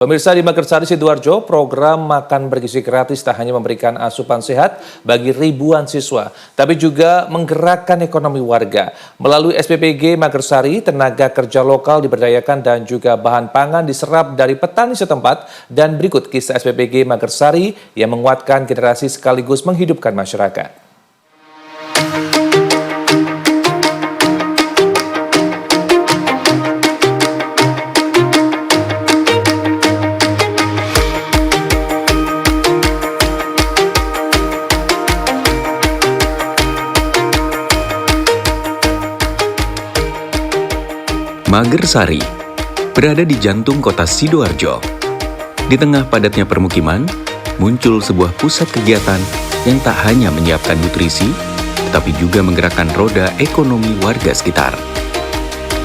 Pemirsa, di Magersari, Sidoarjo, program makan bergizi gratis tak hanya memberikan asupan sehat bagi ribuan siswa, tapi juga menggerakkan ekonomi warga. Melalui SPPG Magersari, tenaga kerja lokal diberdayakan dan juga bahan pangan diserap dari petani setempat. Dan berikut kisah SPPG Magersari yang menguatkan generasi sekaligus menghidupkan masyarakat. Magersari berada di jantung kota Sidoarjo. Di tengah padatnya permukiman, muncul sebuah pusat kegiatan yang tak hanya menyiapkan nutrisi, tetapi juga menggerakkan roda ekonomi warga sekitar.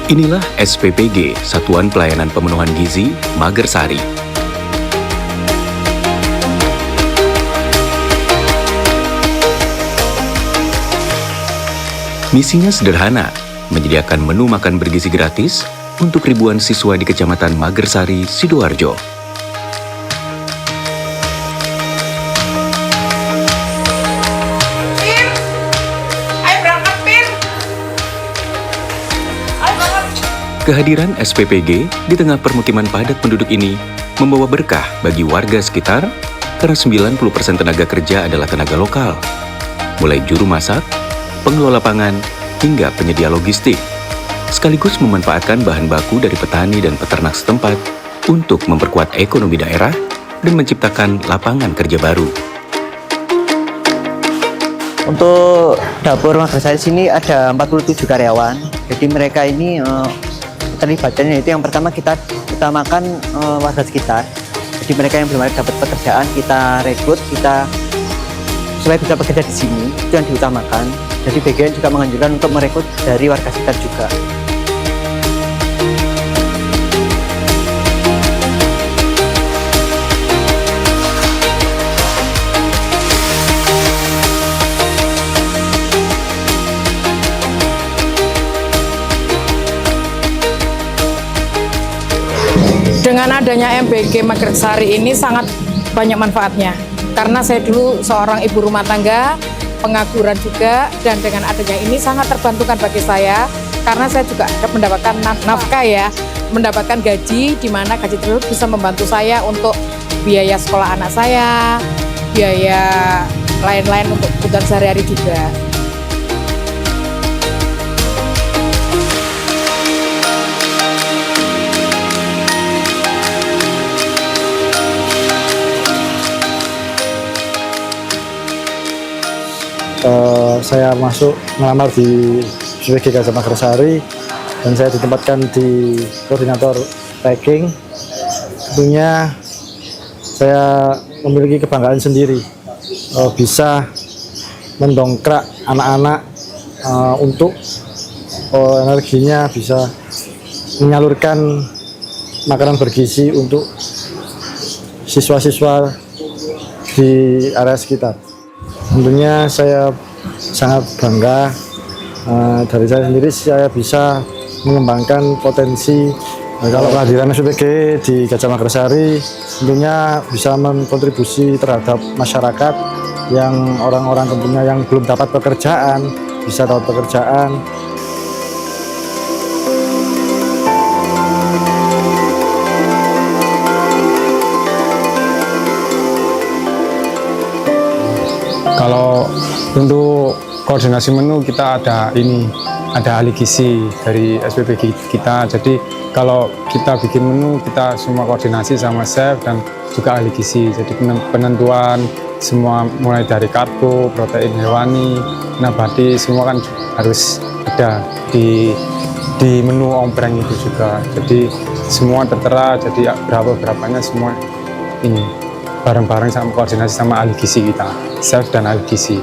Inilah SPPG, Satuan Pelayanan Pemenuhan Gizi Magersari. Misinya sederhana, menyediakan menu makan bergizi gratis untuk ribuan siswa di Kecamatan Magersari, Sidoarjo. Pir, ayo berangkat, Pir. Ayo berangkat. Kehadiran SPPG di tengah permukiman padat penduduk ini membawa berkah bagi warga sekitar karena 90% tenaga kerja adalah tenaga lokal, mulai juru masak, pengelola pangan, hingga penyedia logistik, sekaligus memanfaatkan bahan baku dari petani dan peternak setempat untuk memperkuat ekonomi daerah dan menciptakan lapangan kerja baru. Untuk dapur Magersari sini ada 47 karyawan. Jadi mereka ini terlibatnya itu yang pertama kita utamakan warga sekitar. Jadi mereka yang belum ada dapat pekerjaan kita rekrut, kita supaya bisa bekerja di sini, itu yang diutamakan. Jadi BGN juga menganjurkan untuk merekrut dari warga sekitar juga. Dengan adanya MBG Magersari ini sangat banyak manfaatnya. Karena saya dulu seorang ibu rumah tangga, pengangguran juga, dan dengan adanya ini sangat terbantukan bagi saya karena saya juga mendapatkan nafkah ya, mendapatkan gaji di mana gaji tersebut bisa membantu saya untuk biaya sekolah anak saya, biaya lain-lain untuk kebutuhan sehari-hari juga. Saya masuk melamar di SPPG Gajah Magersari dan saya ditempatkan di koordinator packing. Tentunya saya memiliki kebanggaan sendiri bisa mendongkrak anak-anak untuk energinya bisa menyalurkan makanan bergizi untuk siswa-siswa di area sekitar. Tentunya saya sangat bangga dari saya sendiri, saya bisa mengembangkan potensi. Kalau kehadiran SPPG di Gajah Magersari tentunya bisa berkontribusi terhadap masyarakat yang orang-orang tentunya yang belum dapat pekerjaan bisa dapat pekerjaan. Kalau untuk koordinasi menu kita ada ahli gizi dari SPPG kita. Jadi kalau kita bikin menu kita semua koordinasi sama chef dan juga ahli gizi. Jadi penentuan semua mulai dari karbo, protein hewani, nabati semua kan harus ada di menu ompreng itu juga. Jadi semua tertera, jadi berapanya semua ini bareng-bareng sama koordinasi sama ahli gizi kita, chef dan ahli gizi.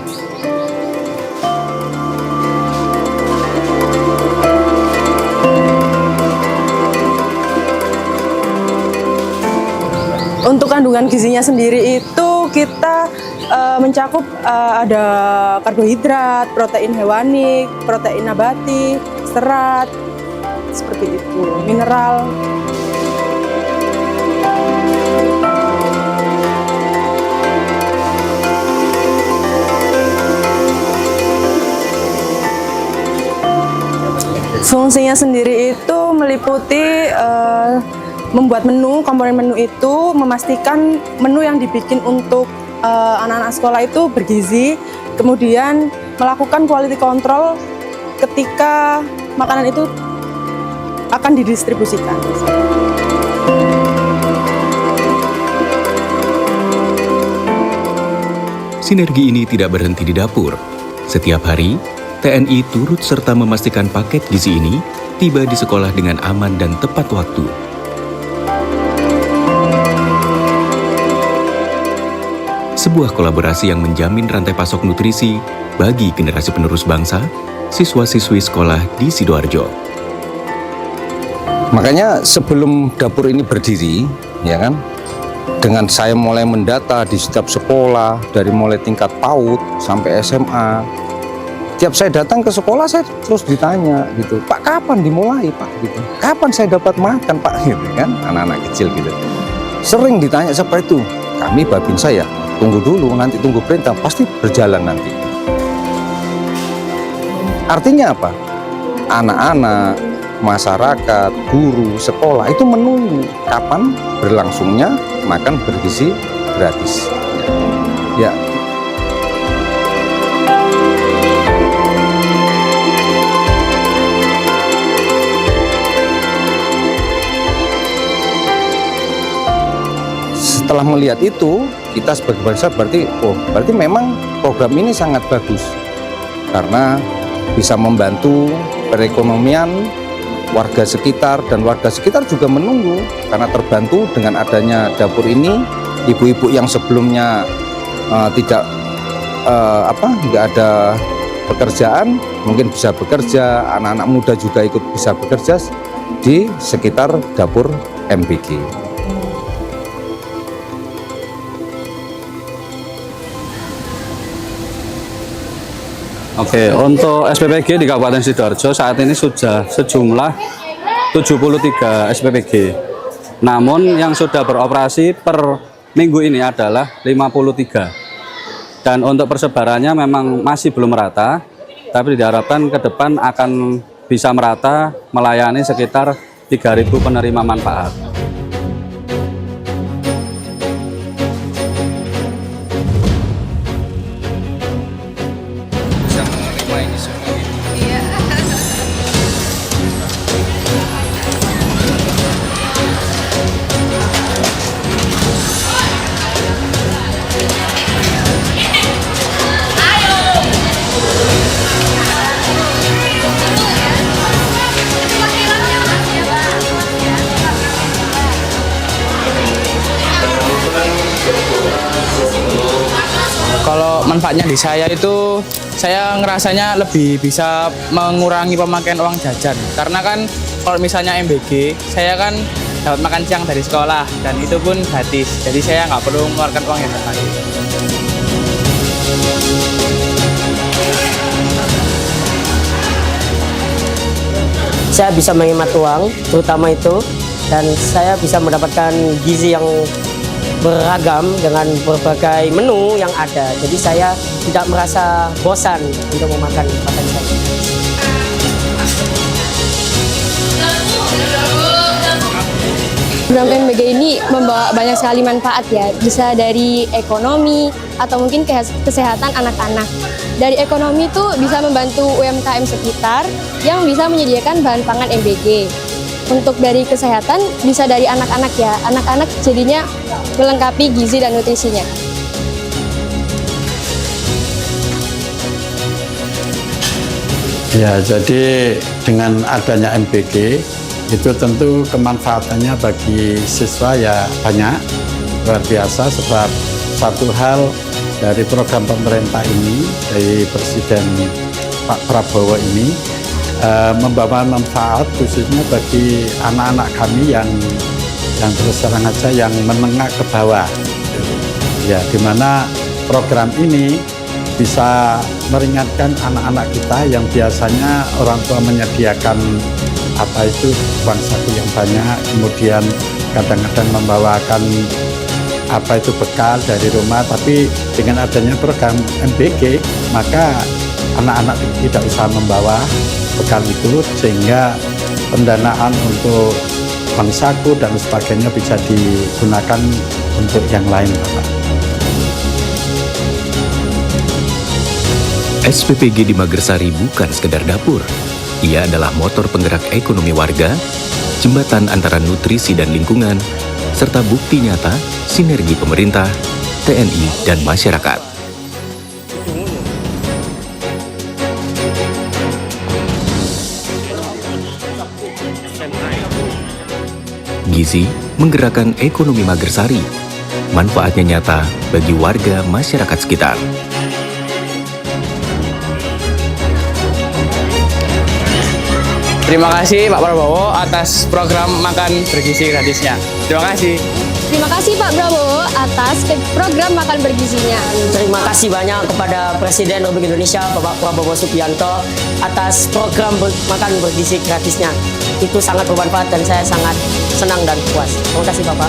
Untuk kandungan gizinya sendiri itu kita mencakup ada karbohidrat, protein hewani, protein nabati, serat, seperti itu, mineral. Fungsinya sendiri itu meliputi membuat menu, komponen menu itu memastikan menu yang dibikin untuk anak-anak sekolah itu bergizi, kemudian melakukan quality control ketika makanan itu akan didistribusikan. Sinergi ini tidak berhenti di dapur. Setiap hari, TNI turut serta memastikan paket gizi ini tiba di sekolah dengan aman dan tepat waktu. Sebuah kolaborasi yang menjamin rantai pasok nutrisi bagi generasi penerus bangsa, siswa-siswi sekolah di Sidoarjo. Makanya sebelum dapur ini berdiri, ya kan, dengan saya mulai mendata di setiap sekolah, dari mulai tingkat PAUD sampai SMA, tiap saya datang ke sekolah saya terus ditanya gitu, Pak kapan dimulai Pak? Gitu. Kapan saya dapat makan Pak? Gitu kan, anak-anak kecil gitu. Sering ditanya seperti itu. Kami babin saya, tunggu dulu, nanti tunggu perintah, pasti berjalan nanti. Artinya apa? Anak-anak, masyarakat, guru, sekolah itu menunggu kapan berlangsungnya makan bergizi gratis. Ya. Setelah melihat itu, kita sebagai bangsa berarti memang program ini sangat bagus karena bisa membantu perekonomian warga sekitar, dan warga sekitar juga menunggu karena terbantu dengan adanya dapur ini. Ibu-ibu yang sebelumnya nggak ada pekerjaan mungkin bisa bekerja, anak-anak muda juga ikut bisa bekerja di sekitar dapur MBG. Oke, untuk SPPG di Kabupaten Sidoarjo saat ini sudah sejumlah 73 SPPG. Namun yang sudah beroperasi per minggu ini adalah 53. Dan untuk persebarannya memang masih belum merata, tapi diharapkan ke depan akan bisa merata melayani sekitar 3.000 penerima manfaat. Kalau manfaatnya di saya itu, saya ngerasanya lebih bisa mengurangi pemakaian uang jajan. Karena kan kalau misalnya MBG, saya kan dapat makan siang dari sekolah dan itu pun gratis. Jadi saya nggak perlu mengeluarkan uang yang banyak. Saya bisa menghemat uang, terutama itu, dan saya bisa mendapatkan gizi yang beragam dengan berbagai menu yang ada. Jadi saya tidak merasa bosan untuk memakan makanan saya. Program MBG ini membawa banyak sekali manfaat ya, bisa dari ekonomi atau mungkin kesehatan anak-anak. Dari ekonomi itu bisa membantu UMKM sekitar yang bisa menyediakan bahan pangan MBG. Untuk dari kesehatan bisa dari anak-anak ya, anak-anak jadinya melengkapi gizi dan nutrisinya. Ya, jadi dengan adanya MBG itu tentu kemanfaatannya bagi siswa ya banyak, luar biasa, sebab satu hal dari program pemerintah ini, dari Presiden Pak Prabowo ini, membawa manfaat khususnya bagi anak-anak kami yang terus terang aja yang menengah ke bawah. Ya, di mana program ini bisa meringankan anak-anak kita yang biasanya orang tua menyediakan uang saku yang banyak, kemudian kadang-kadang membawakan bekal dari rumah, tapi dengan adanya program MBG maka anak-anak tidak usah membawa bekal itu, sehingga pendanaan untuk bank saku dan sebagainya bisa digunakan untuk yang lain, Bapak. SPPG di Magersari bukan sekedar dapur. Ia adalah motor penggerak ekonomi warga, jembatan antara nutrisi dan lingkungan, serta bukti nyata sinergi pemerintah, TNI, dan masyarakat. Gizi menggerakkan ekonomi Magersari. Manfaatnya nyata bagi warga masyarakat sekitar. Terima kasih Pak Prabowo atas program makan bergizi gratisnya. Terima kasih. Terima kasih Pak Prabowo atas program makan bergizinya. Terima kasih banyak kepada Presiden Republik Indonesia Bapak Prabowo Subianto atas program makan bergizi gratisnya. Itu sangat bermanfaat dan saya sangat senang dan puas. Terima kasih Bapak.